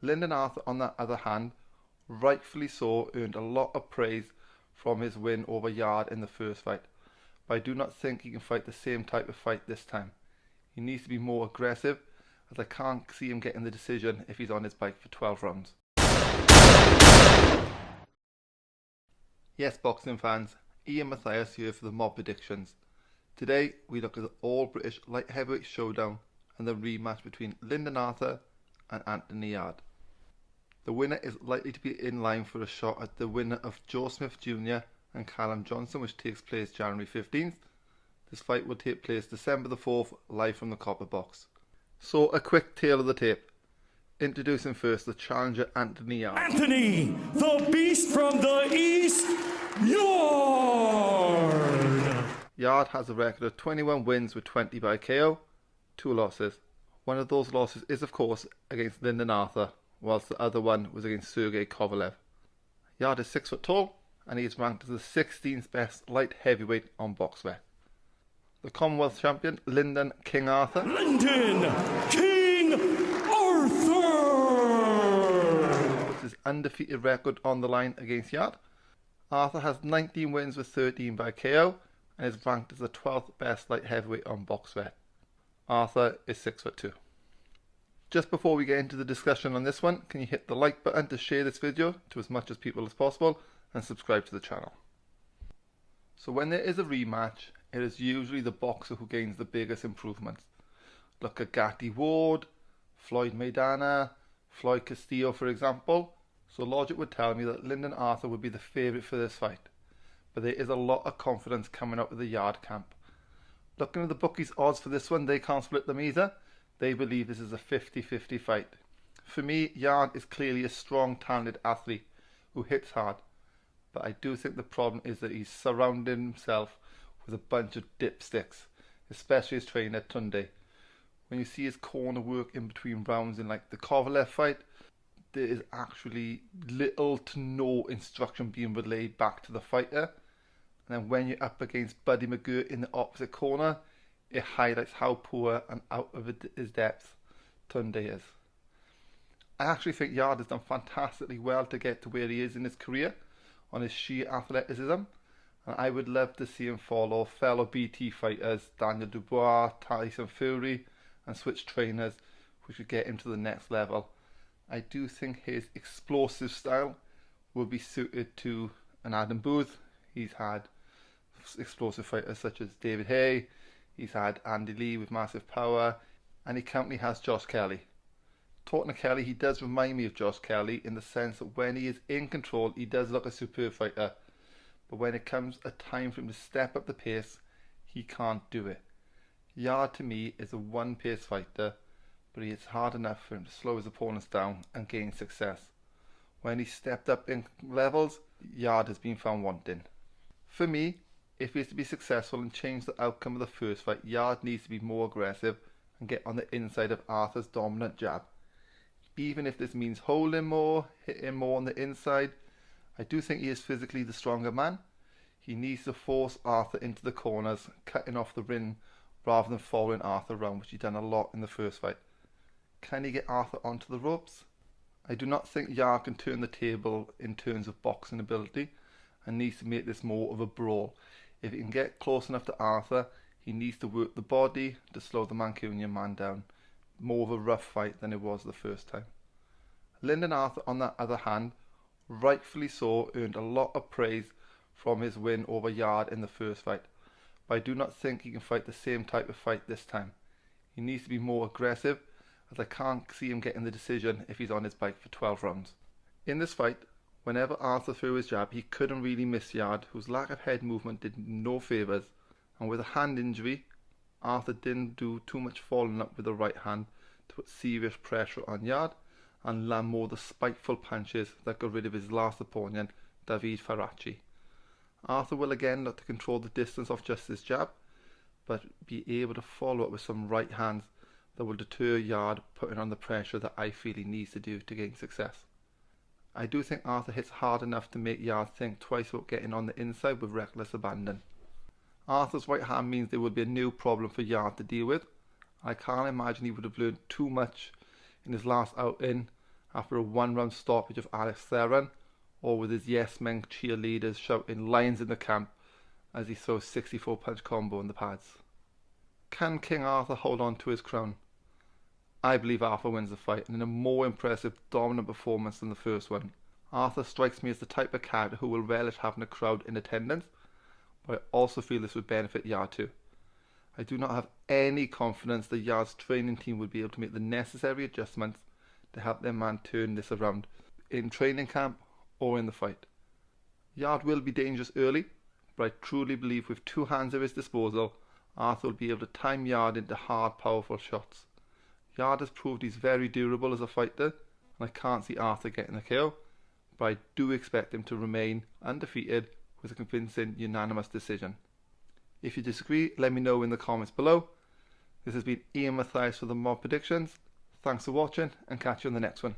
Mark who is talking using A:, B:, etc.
A: Lyndon Arthur, on the other hand, rightfully so, earned a lot of praise from his win over Yarde in the first fight, but I do not think he can fight the same type of fight this time. He needs to be more aggressive, as I can't see him getting the decision if he's on his bike for 12 rounds. Yes, boxing fans, Ian Mathias here for the Mob Predictions. Today we look at the all-British light heavyweight showdown and the rematch between Lyndon Arthur and Anthony Yarde. The winner is likely to be in line for a shot at the winner of Joe Smith Jr. and Callum Johnson, which takes place January 15th. This fight will take place December the 4th, live from the Copper Box. So a quick tale of the tape. Introducing first the challenger Anthony Yarde.
B: Anthony, the beast from the East Yarde!
A: Yarde has a record of 21 wins with 20 by KO, 2 losses. One of those losses is of course against Lyndon Arthur, whilst the other one was against Sergey Kovalev. Yarde is 6 foot tall and he is ranked as the 16th best light heavyweight on BoxRec. The Commonwealth champion Lyndon King Arthur.
B: Lyndon King Arthur!
A: Puts his undefeated record on the line against Yarde. Arthur has 19 wins with 13 by KO and is ranked as the 12th best light heavyweight on BoxRec. Arthur is 6 foot 2. Just before we get into the discussion on this one, can you hit the like button to share this video to as much as people as possible and subscribe to the channel. So when there is a rematch, it is usually the boxer who gains the biggest improvements. Look at Gatti Ward, Floyd Maidana, Floyd Castillo for example. So logic would tell me that Lyndon Arthur would be the favourite for this fight. But there is a lot of confidence coming up with the Yarde camp. Looking at the bookies' odds for this one, they can't split them either. They believe this is a 50-50 fight. For me, Yarde is clearly a strong, talented athlete who hits hard. But I do think the problem is that he's surrounded himself with a bunch of dipsticks, especially his trainer Tunde. When you see his corner work in between rounds in like the Kovalev fight, there is actually little to no instruction being relayed back to the fighter. And then when you're up against Buddy McGirt in the opposite corner, it highlights how poor and out of his depth Tunde is. I actually think Yarde has done fantastically well to get to where he is in his career on his sheer athleticism, and I would love to see him follow fellow BT fighters Daniel Dubois, Tyson Fury and switch trainers which would get him to the next level. I do think his explosive style will be suited to an Adam Booth. He's had explosive fighters such as David Haye, he's had Andy Lee with massive power, and he currently has Josh Kelly. Talking to Kelly, he does remind me of Josh Kelly in the sense that when he is in control, he does look a superb fighter. But when it comes a time for him to step up the pace, he can't do it. Yarde to me is a one-pace fighter, but it's hard enough for him to slow his opponents down and gain success. When he stepped up in levels, Yarde has been found wanting. For me, if he is to be successful and change the outcome of the first fight, Yarde needs to be more aggressive and get on the inside of Arthur's dominant jab. Even if this means holding more, hitting more on the inside, I do think he is physically the stronger man. He needs to force Arthur into the corners, cutting off the ring rather than following Arthur around, which he done a lot in the first fight. Can he get Arthur onto the ropes? I do not think Yarde can turn the table in terms of boxing ability and needs to make this more of a brawl. If he can get close enough to Arthur, he needs to work the body to slow the Mancunian man down. More of a rough fight than it was the first time. Lyndon Arthur, on the other hand, rightfully so, earned a lot of praise from his win over Yarde in the first fight, but I do not think he can fight the same type of fight this time. He needs to be more aggressive, as I can't see him getting the decision if he's on his bike for 12 rounds. In this fight, whenever Arthur threw his jab, he couldn't really miss Yarde, whose lack of head movement did no favours, and with a hand injury, Arthur didn't do too much following up with the right hand to put serious pressure on Yarde and land more of the spiteful punches that got rid of his last opponent, David Faraci. Arthur will again look to control the distance of just his jab, but be able to follow up with some right hands that will deter Yarde putting on the pressure that I feel he needs to do to gain success. I do think Arthur hits hard enough to make Yarde think twice about getting on the inside with reckless abandon. Arthur's right hand means there would be a new problem for Yarde to deal with. I can't imagine he would have learned too much in his last outing after a one-round stoppage of Alex Theron, or with his yes men cheerleaders shouting "Lions in the camp" as he throws 64-punch combo in the pads. Can King Arthur hold on to his crown? I believe Arthur wins the fight, and in a more impressive, dominant performance than the first one. Arthur strikes me as the type of character who will relish having a crowd in attendance, but I also feel this would benefit Yarde too. I do not have any confidence that Yarde's training team would be able to make the necessary adjustments to help their man turn this around in training camp or in the fight. Yarde will be dangerous early, but I truly believe with two hands at his disposal, Arthur will be able to time Yarde into hard, powerful shots. Yarde has proved he's very durable as a fighter, and I can't see Arthur getting the KO, but I do expect him to remain undefeated with a convincing unanimous decision. If you disagree, let me know in the comments below. This has been Ian Mathias for the Mob Predictions. Thanks for watching, and catch you on the next one.